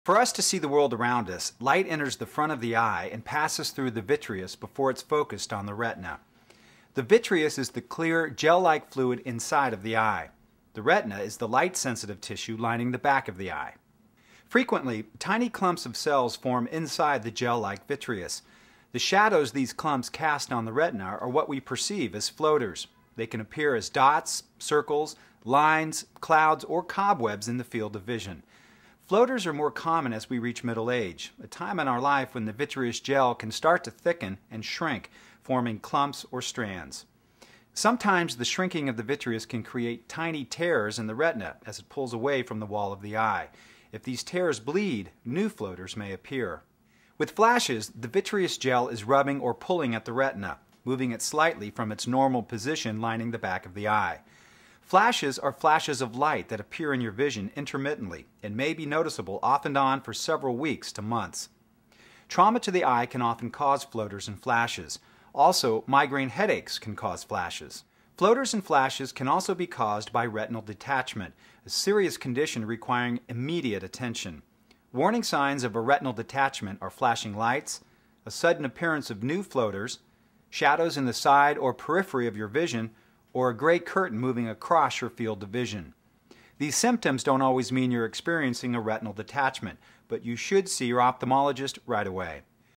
For us to see the world around us, light enters the front of the eye and passes through the vitreous before it's focused on the retina. The vitreous is the clear, gel-like fluid inside of the eye. The retina is the light-sensitive tissue lining the back of the eye. Frequently, tiny clumps of cells form inside the gel-like vitreous. The shadows these clumps cast on the retina are what we perceive as floaters. They can appear as dots, circles, lines, clouds, or cobwebs in the field of vision. Floaters are more common as we reach middle age, a time in our life when the vitreous gel can start to thicken and shrink, forming clumps or strands. Sometimes the shrinking of the vitreous can create tiny tears in the retina as it pulls away from the wall of the eye. If these tears bleed, new floaters may appear. With flashes, the vitreous gel is rubbing or pulling at the retina, moving it slightly from its normal position lining the back of the eye. Flashes are flashes of light that appear in your vision intermittently and may be noticeable off and on for several weeks to months. Trauma to the eye can often cause floaters and flashes. Also, migraine headaches can cause flashes. Floaters and flashes can also be caused by retinal detachment, a serious condition requiring immediate attention. Warning signs of a retinal detachment are flashing lights, a sudden appearance of new floaters, shadows in the side or periphery of your vision, or a gray curtain moving across your field of vision. These symptoms don't always mean you're experiencing a retinal detachment, but you should see your ophthalmologist right away.